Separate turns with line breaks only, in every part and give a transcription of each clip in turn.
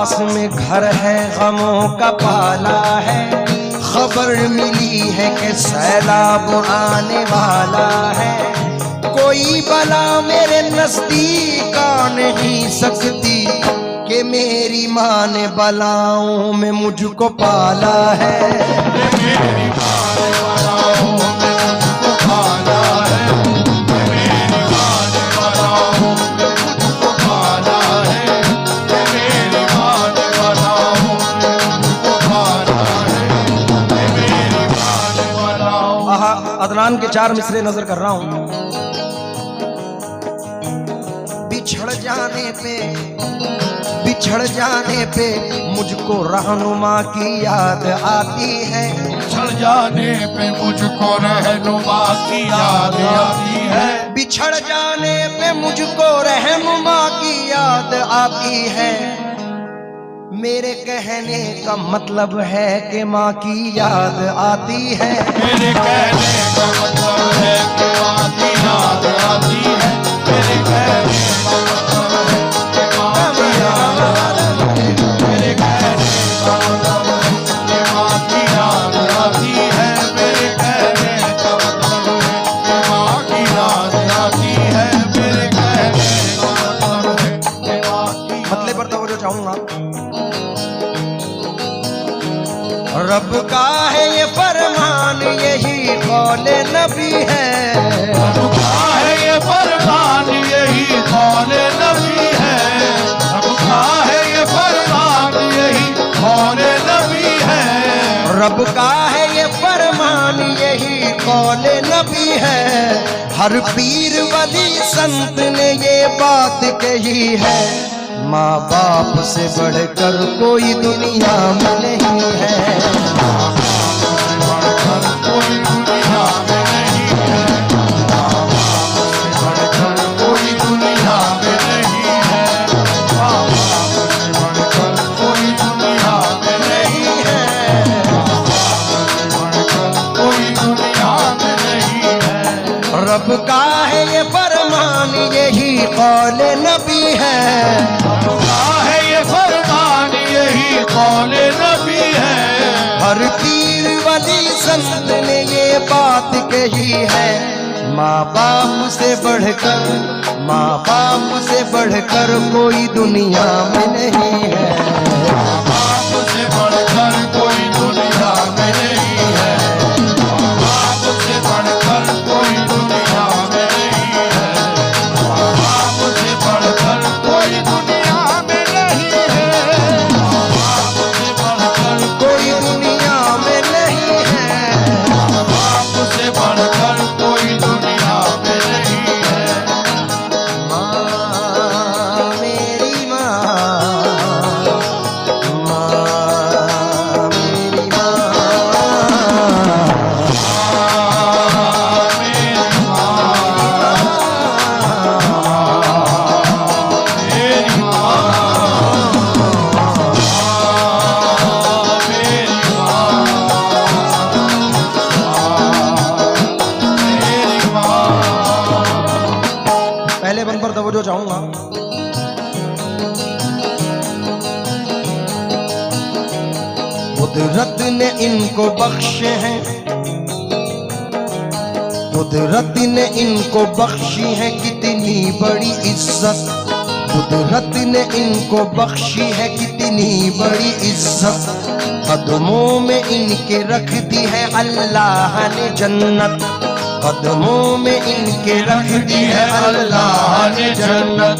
पास में घर है, गमों का पाला है। खबर मिली है कि सैलाब आने वाला है। कोई बला मेरे नजदीक आ नहीं सकती कि मेरी माँ ने बलाओं में मुझको पाला है।
मेरी माँ ने बलाओं में मुझको पाला है। मेरी माँ ने बलाओं में मुझको पाला है। मेरी माँ ने बलाओं में मुझको पाला है। मेरी माँ ने बलाओं।
आहा, अदनान के 4 मिसरे नजर कर रहा हूं। बिछड़ जाने पे मुझको रहनुमा की याद आती है।
बिछड़ जाने पे मुझको रहनुमा की याद आती है।
बिछड़ जाने पे मुझको रहनुमा की याद आती है। मेरे कहने का मतलब है कि माँ की याद आती है।
मेरे कहने का मतलब है कि माँ की याद आती है। मेरे कहने का मतलब है कि माँ की याद आती है। मेरे कहने का मतलब है कि माँ की याद आती है। मेरे कहने का मतलब है कि माँ की याद आती है। मेरे कहने का मतलब है कि माँ की
मतले पर तवज्जो चाहूंगा। रब का है ये फरमान, यही कौले नबी है।
रब का है ये फरमान, यही कौले नबी है। रब का है ये फरमान, यही कौले नबी है।
रब का है ये फरमान, यही कौले नबी है। हर पीर वली संत ने ये बात कही है। माँ बाप से बढ़कर कोई दुनिया में नहीं है।
माँ बाप से बढ़कर कोई दुनिया में नहीं है। माँ बाप से बढ़कर कोई दुनिया में नहीं है। माँ बाप से बढ़कर कोई दुनिया में नहीं है। माँ बाप से बढ़कर कोई दुनिया में नहीं है।
रब का है ये फरमान, यही कौले नबी है।
रब का है ये फरमान, यही कौले नबी है।
हर पीर वली संत ने ये बात कही है। माँ बाप से बढ़कर कोई दुनिया में नहीं है।
माँ बाप से बढ़कर कोई दुनिया में नहीं है। माँ बाप से बढ़कर कोई दुनिया में नहीं है। माँ बाप से बढ़कर कोई दुनिया में नहीं है। माँ बाप से बढ़कर
कोई दुनिया में नहीं है।
माँ बाप से बढ़कर कोई दुनिया में नहीं है।
माँ मेरी माँ, माँ मेरी पहले बंद पर तवज्जो चाहूंगा। कुदरत ने इनको बख्शे हैं, कुदरत ने इनको बख्शी है कितनी बड़ी इज्जत। कुदरत ने इनको बख्शी है कितनी बड़ी इज्जत। कदमों में इनके रख दी है अल्लाह ने जन्नत। कदमों में इनके रख दी है अल्लाह ने जन्नत।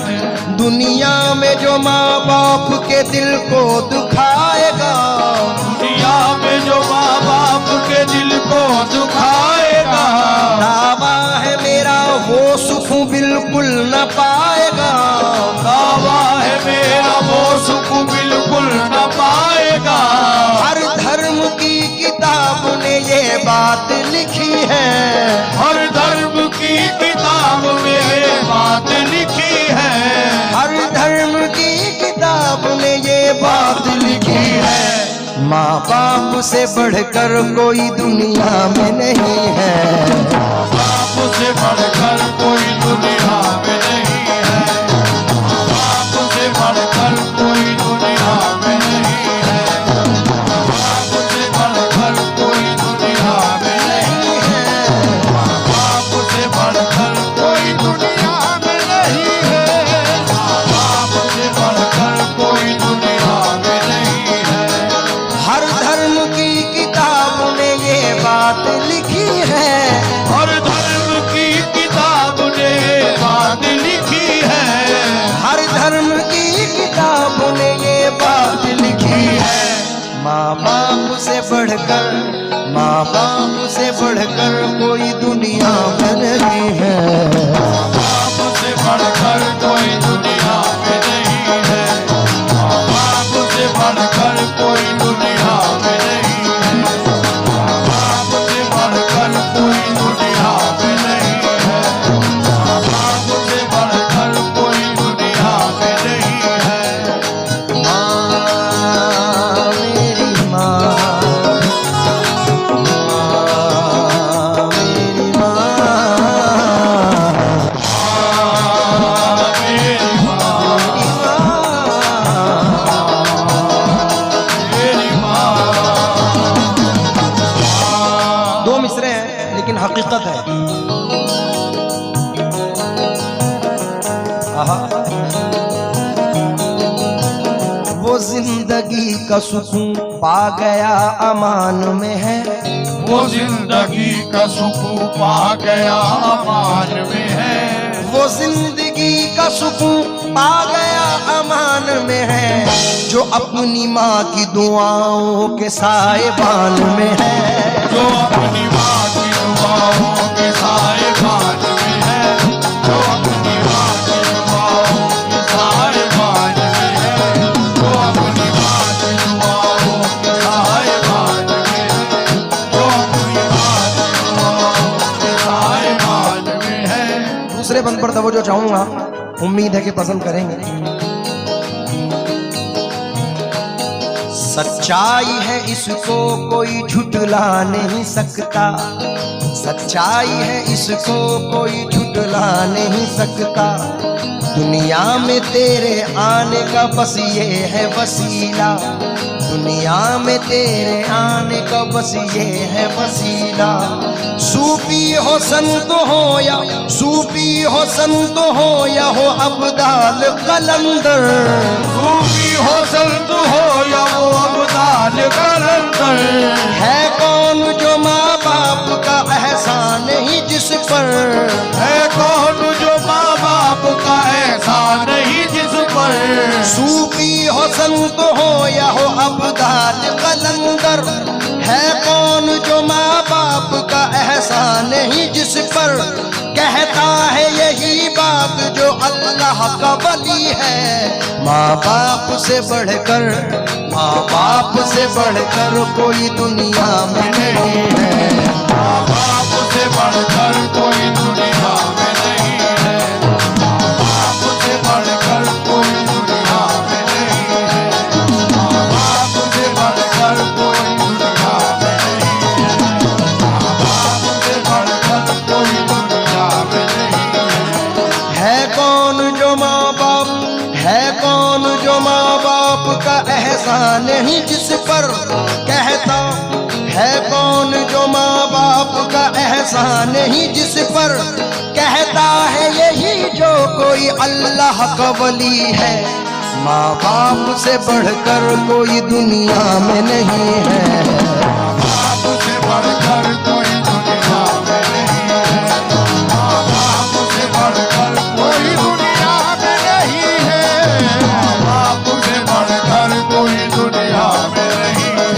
दुनिया में जो माँ बाप के दिल को दुखाएगा,
दुनिया में जो माँ बाप के दिल को दुखाएगा,
दावा है मेरा वो सुख बिल्कुल न पाएगा।
दावा है मेरा वो सुख बिल्कुल न पाएगा।
हर धर्म की किताब ने ये बात लिखी है।
हर धर्म की किताब में ये बात लिखी है।
हर धर्म की किताब ने ये बात लिखी है। माँ बाप से बढ़कर कोई दुनिया में नहीं है।
माँ बाप से बढ़कर कोई दुनिया में नहीं है। माँ बाप से बढ़कर कोई दुनिया में
से बढ़कर, माँ बाप से बढ़कर कोई दुनिया में नहीं है।
माँ बाप से बढ़कर कोई दुनिया में नहीं है। माँ बाप से बढ़कर कोई दुनिया में नहीं है। माँ बाप से बढ़कर कोई दुनिया में नहीं है। माँ बाप से बढ़कर कोई दुनिया में नहीं है।
माँ मेरी माँ, मेरी माँ,
मेरी माँ, मेरी माँ।
दो मिसरे हैं लेकिन हकीकत है। आहा। वो जिंदगी का सुकून पा गया अमान में है,
वो जिंदगी का सुकून पा गया अमान में है।
वो जिंदगी का सुकून पा गया अमान में है, जो अपनी माँ की दुआओं के साएबान में है।
जो अपनी माँ की दुआओं के साएबान में है। जो अपनी माँ की दुआओं के साएबान में है। जो अपनी माँ की दुआओं के साएबान में है। जो अपनी माँ की दुआओं के साएबान में है।
दूसरे बंद पर तवज्जो चाहूंगा, उम्मीद है कि पसंद करेंगे। सच्चाई है इसको कोई झुटला नहीं सकता, सच्चाई है इसको कोई झुटला नहीं सकता। दुनिया में तेरे आने का बस ये है वसीला, दुनिया में तेरे आने का बस ये है वसीला। सूफी हो संत हो या सूफी हो संत हो या हो अब्दाल कलंदर,
सूफी हो संत हो या वो अब्दाल कलंदर,
है कौन जो माँ बाप का एहसान नहीं जिस पर,
है कौन जो माँ बाप का एहसान नहीं जिस पर।
सूफी हो संत हो या हो अब्दाल कलंदर, है कौन जो माँ बाप का एहसान नहीं जिस पर। कहता है यही बात जो अल्लाह का वली है, माँ बाप से बढ़कर, माँ बाप से बढ़कर कोई दुनिया में नहीं है।
माँ बाप से बढ़कर कोई दुनिया में नहीं है। माँ बाप से बढ़कर कोई दुनिया में नहीं है। माँ बाप से बढ़कर कोई दुनिया में नहीं है। माँ बाप से बढ़कर कोई दुनिया में नहीं है।
है कौन जो माँ बाप, है कौन जो माँ बाप का एहसान नहीं जिस पर। कहता है कौन जो माँ बाप का एहसान नहीं जिस पर। कहता है यही जो कोई अल्लाह का वली है, माँ बाप से बढ़कर कोई दुनिया में नहीं